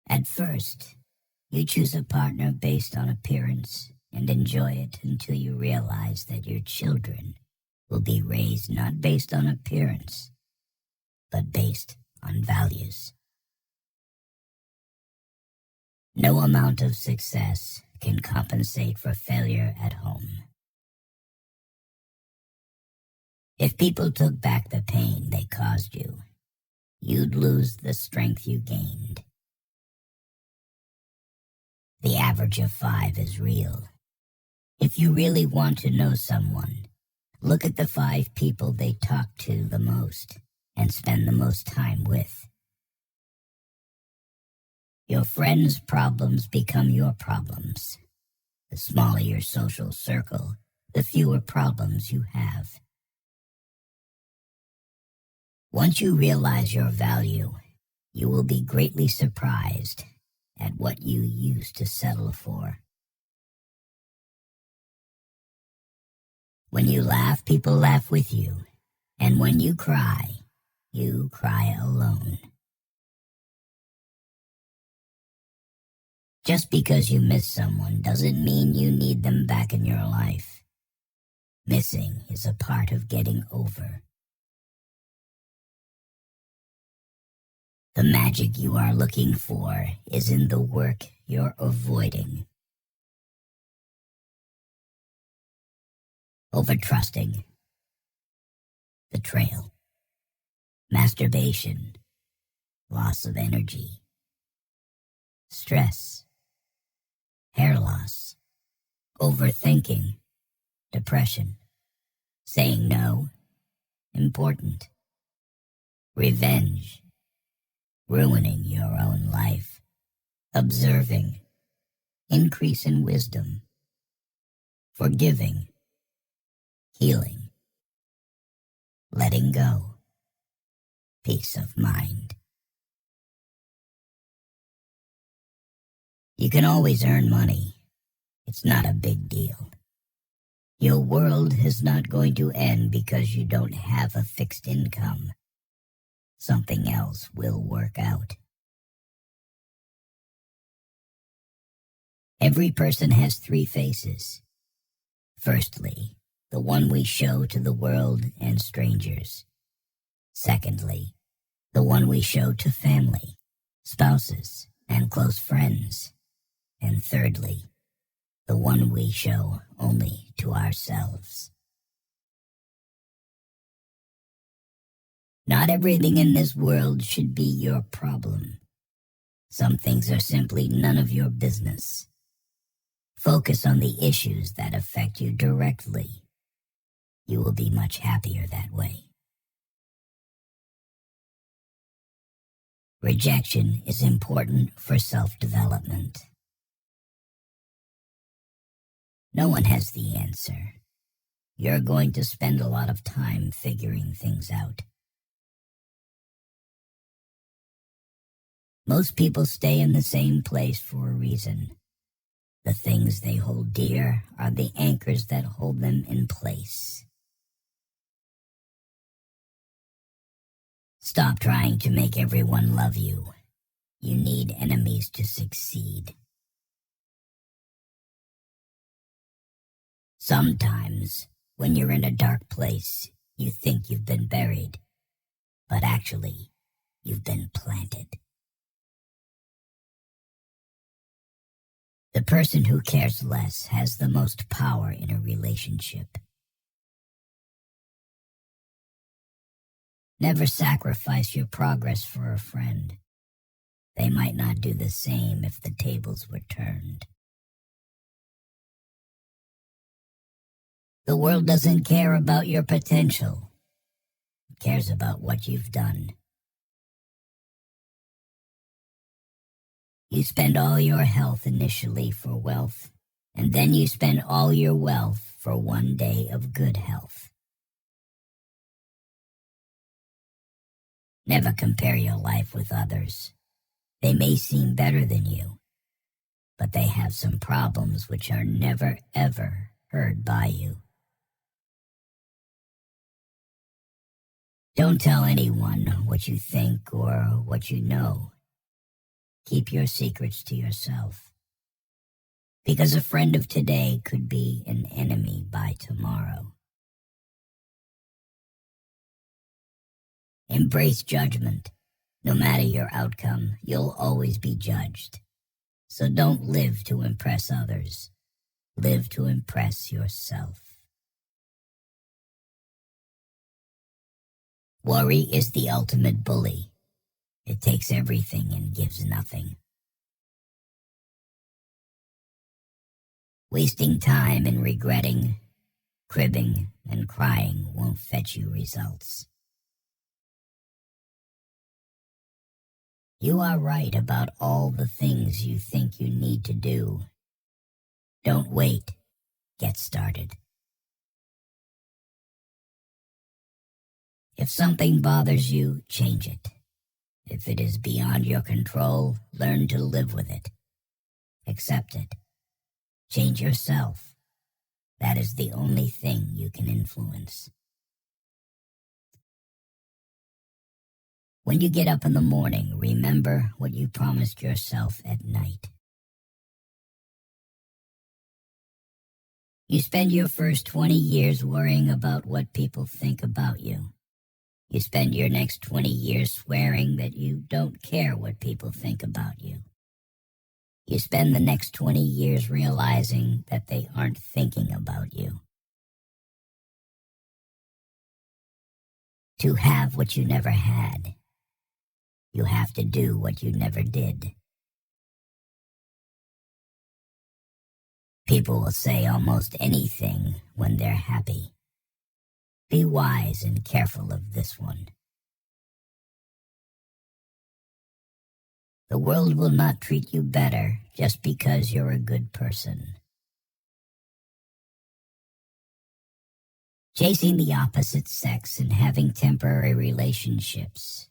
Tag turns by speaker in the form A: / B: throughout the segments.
A: At first, you choose a partner based on appearance and enjoy it until you realize that your children will be raised not based on appearance, but based on values. No amount of success can compensate for failure at home. If people took back the pain they caused you, you'd lose the strength you gained. The average of 5 is real. If you really want to know someone, look at the 5 people they talk to the most and spend the most time with. Your friends' problems become your problems. The smaller your social circle, the fewer problems you have. Once you realize your value, you will be greatly surprised at what you used to settle for. When you laugh, people laugh with you, and when you cry alone. Just because you miss someone doesn't mean you need them back in your life. Missing is a part of getting over. The magic you are looking for is in the work you're avoiding. Overtrusting, betrayal, masturbation, loss of energy, stress, hair loss, overthinking, depression, saying no, important, revenge, ruining your own life, observing, increase in wisdom, forgiving, healing, letting go, peace of mind. You can always earn money. It's not a big deal. Your world is not going to end because you don't have a fixed income. Something else will work out. Every person has 3 faces. Firstly, the one we show to the world and strangers. Secondly, the one we show to family, spouses, and close friends. And thirdly, the one we show only to ourselves. Not everything in this world should be your problem. Some things are simply none of your business. Focus on the issues that affect you directly. You will be much happier that way. Rejection is important for self-development. No one has the answer. You're going to spend a lot of time figuring things out. Most people stay in the same place for a reason. The things they hold dear are the anchors that hold them in place. Stop trying to make everyone love you. You need enemies to succeed. Sometimes, when you're in a dark place, you think you've been buried, but actually, you've been planted. The person who cares less has the most power in a relationship. Never sacrifice your progress for a friend. They might not do the same if the tables were turned. The world doesn't care about your potential. It cares about what you've done. You spend all your health initially for wealth, and then you spend all your wealth for one day of good health. Never compare your life with others. They may seem better than you, but they have some problems which are never, ever heard by you. Don't tell anyone what you think or what you know. Keep your secrets to yourself, because a friend of today could be an enemy by tomorrow. Embrace judgment. No matter your outcome, you'll always be judged. So don't live to impress others. Live to impress yourself. Worry is the ultimate bully. It takes everything and gives nothing. Wasting time in regretting, cribbing, and crying won't fetch you results. You are right about all the things you think you need to do. Don't wait. Get started. If something bothers you, change it. If it is beyond your control, learn to live with it. Accept it. Change yourself. That is the only thing you can influence. When you get up in the morning, remember what you promised yourself at night. You spend your first 20 years worrying about what people think about you. You spend your next 20 years swearing that you don't care what people think about you. You spend the next 20 years realizing that they aren't thinking about you. To have what you never had, you have to do what you never did. People will say almost anything when they're happy. Be wise and careful of this one. The world will not treat you better just because you're a good person. Chasing the opposite sex and having temporary relationships,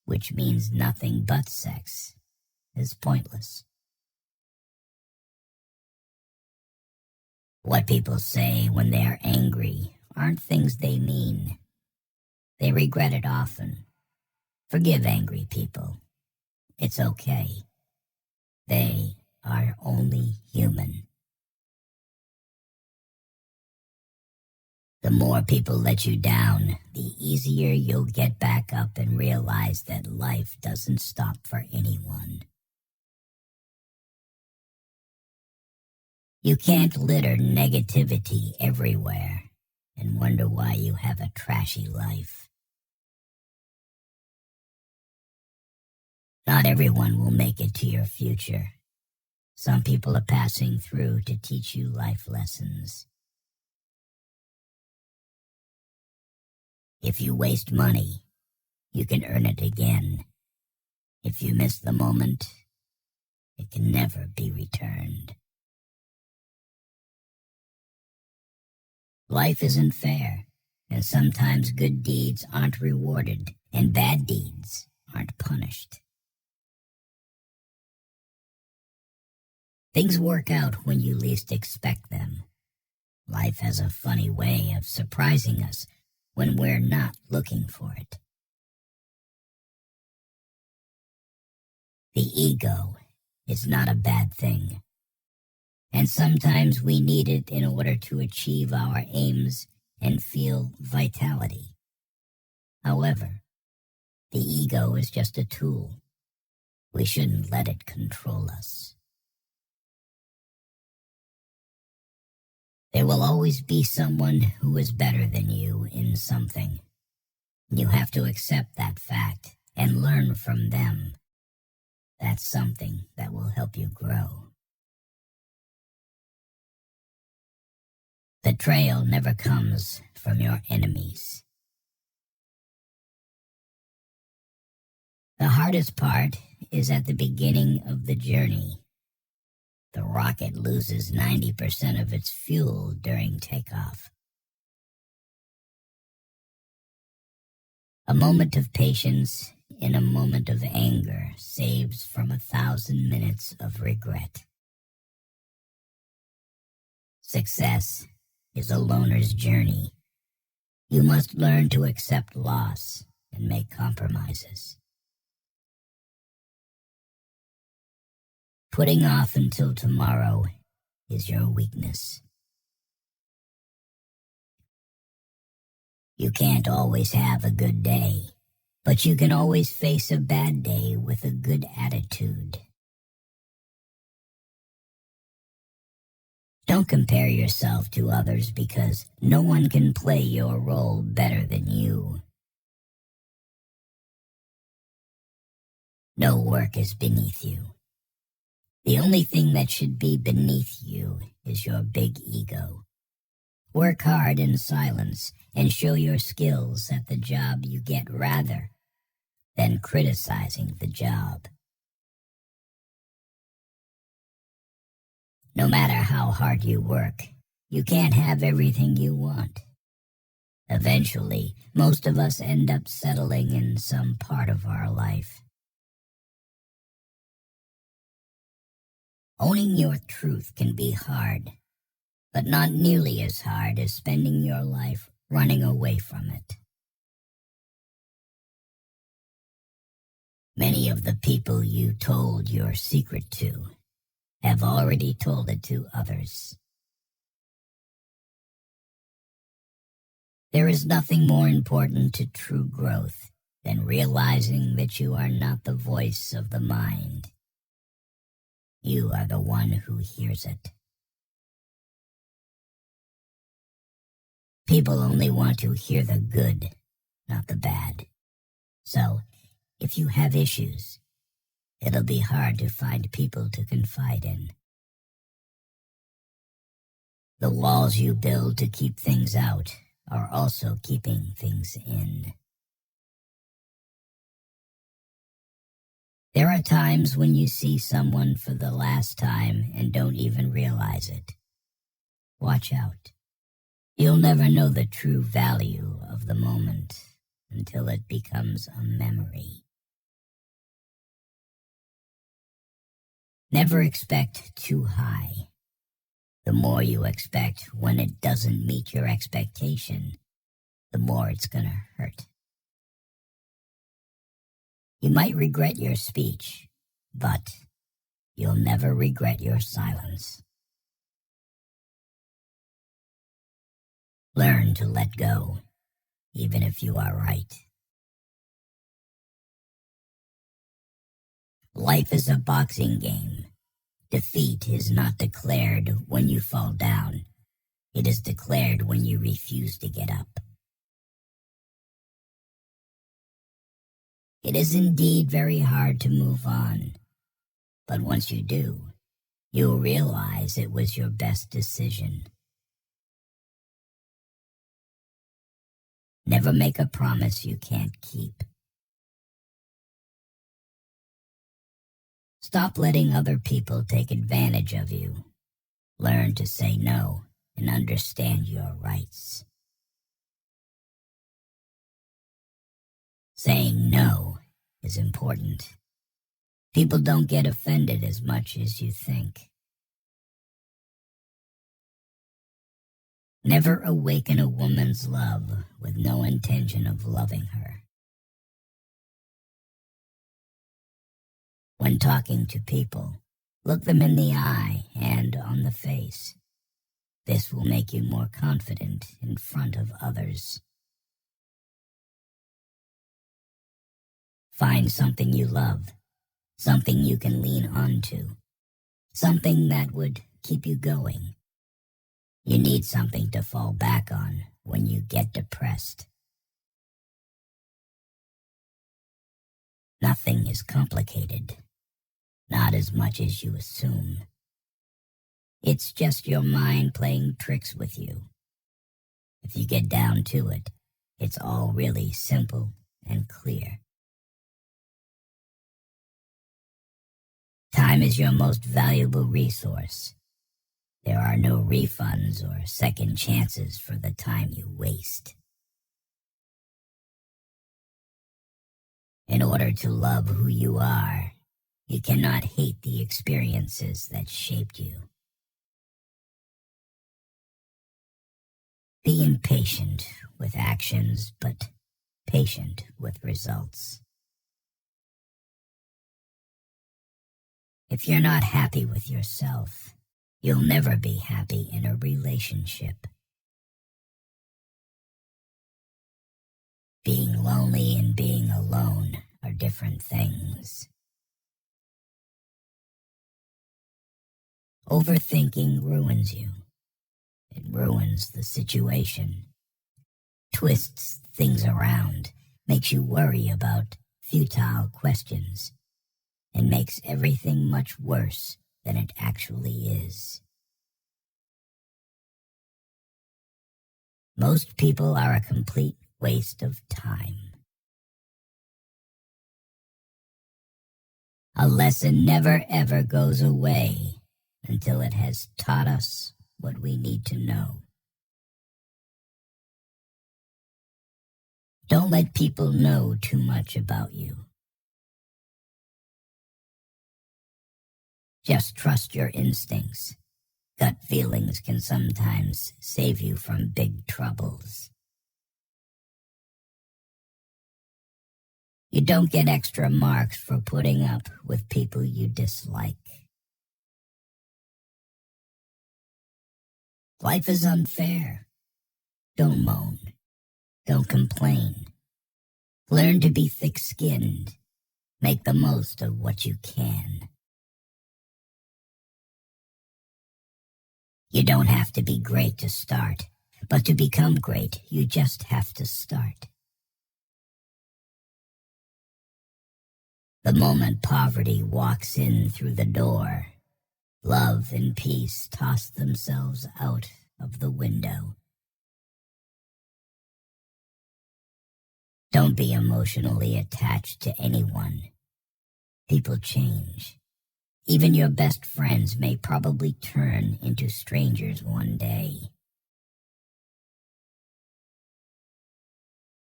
A: which means nothing but sex, is pointless. What people say when they are angry aren't things they mean. They regret it often. Forgive angry people. It's okay. They are only human. The more people let you down, the easier you'll get back up and realize that life doesn't stop for anyone. You can't litter negativity everywhere and wonder why you have a trashy life. Not everyone will make it to your future. Some people are passing through to teach you life lessons. If you waste money, you can earn it again. If you miss the moment, it can never be returned. Life isn't fair, and sometimes good deeds aren't rewarded, and bad deeds aren't punished. Things work out when you least expect them. Life has a funny way of surprising us when we're not looking for it. The ego is not a bad thing, and sometimes we need it in order to achieve our aims and feel vitality. However, the ego is just a tool. We shouldn't let it control us. There will always be someone who is better than you in something. You have to accept that fact and learn from them. That's something that will help you grow. Betrayal never comes from your enemies. The hardest part is at the beginning of the journey. The rocket loses 90% of its fuel during takeoff. A moment of patience in a moment of anger saves from 1,000 minutes of regret. Success is a loner's journey. You must learn to accept loss and make compromises. Putting off until tomorrow is your weakness. You can't always have a good day, but you can always face a bad day with a good attitude. Don't compare yourself to others because no one can play your role better than you. No work is beneath you. The only thing that should be beneath you is your big ego. Work hard in silence and show your skills at the job you get rather than criticizing the job. No matter how hard you work, you can't have everything you want. Eventually, most of us end up settling in some part of our life. Owning your truth can be hard, but not nearly as hard as spending your life running away from it. Many of the people you told your secret to have already told it to others. There is nothing more important to true growth than realizing that you are not the voice of the mind. You are the one who hears it. People only want to hear the good, not the bad. So, if you have issues, it'll be hard to find people to confide in. The walls you build to keep things out are also keeping things in. There are times when you see someone for the last time and don't even realize it. Watch out. You'll never know the true value of the moment until it becomes a memory. Never expect too high. The more you expect when it doesn't meet your expectation, the more it's gonna hurt. You might regret your speech, but you'll never regret your silence. Learn to let go, even if you are right. Life is a boxing game. Defeat is not declared when you fall down. It is declared when you refuse to get up. It is indeed very hard to move on, but once you do, you'll realize it was your best decision. Never make a promise you can't keep. Stop letting other people take advantage of you. Learn to say no and understand your rights. Saying no is important. People don't get offended as much as you think. Never awaken a woman's love with no intention of loving her. When talking to people, look them in the eye and on the face. This will make you more confident in front of others. Find something you love, something you can lean onto, something that would keep you going. You need something to fall back on when you get depressed. Nothing is complicated, not as much as you assume. It's just your mind playing tricks with you. If you get down to it, it's all really simple and clear. Time is your most valuable resource. There are no refunds or second chances for the time you waste. In order to love who you are, you cannot hate the experiences that shaped you. Be impatient with actions, but patient with results. If you're not happy with yourself, you'll never be happy in a relationship. Being lonely and being alone are different things. Overthinking ruins you. It ruins the situation, twists things around, makes you worry about futile questions, and makes everything much worse than it actually is. Most people are a complete waste of time. A lesson never ever goes away until it has taught us what we need to know. Don't let people know too much about you. Just trust your instincts. Gut feelings can sometimes save you from big troubles. You don't get extra marks for putting up with people you dislike. Life is unfair. Don't moan. Don't complain. Learn to be thick-skinned. Make the most of what you can. You don't have to be great to start, but to become great, you just have to start. The moment poverty walks in through the door, love and peace toss themselves out of the window. Don't be emotionally attached to anyone. People change. Even your best friends may probably turn into strangers one day.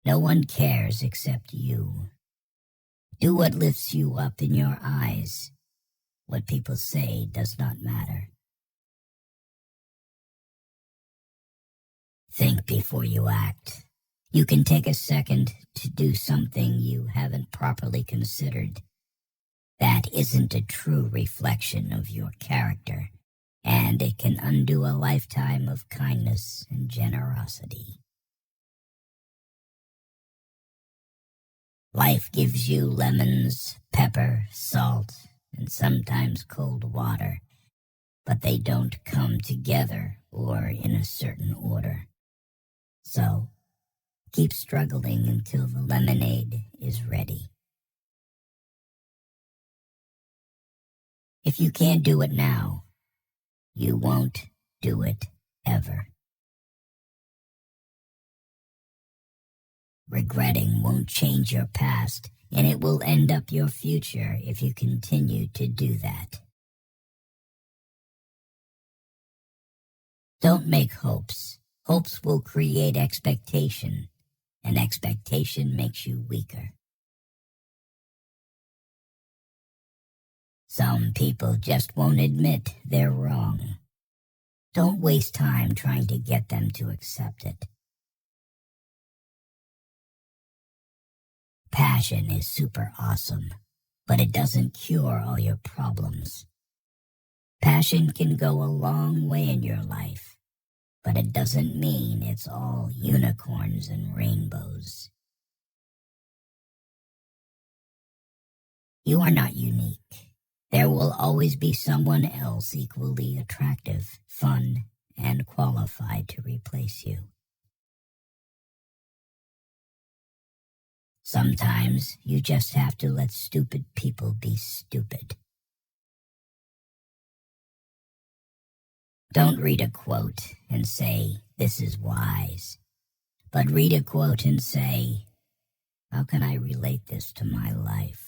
A: No one cares except you. Do what lifts you up in your eyes. What people say does not matter. Think before you act. You can take a second to do something you haven't properly considered. That isn't a true reflection of your character, and it can undo a lifetime of kindness and generosity. Life gives you lemons, pepper, salt, and sometimes cold water, but they don't come together or in a certain order. So, keep struggling until the lemonade is ready. If you can't do it now, you won't do it ever. Regretting won't change your past, and it will end up your future if you continue to do that. Don't make hopes. Hopes will create expectation, and expectation makes you weaker. Some people just won't admit they're wrong. Don't waste time trying to get them to accept it. Passion is super awesome, but it doesn't cure all your problems. Passion can go a long way in your life, but it doesn't mean it's all unicorns and rainbows. You are not unique. There will always be someone else equally attractive, fun, and qualified to replace you. Sometimes you just have to let stupid people be stupid. Don't read a quote and say, "This is wise," but read a quote and say, "How can I relate this to my life?"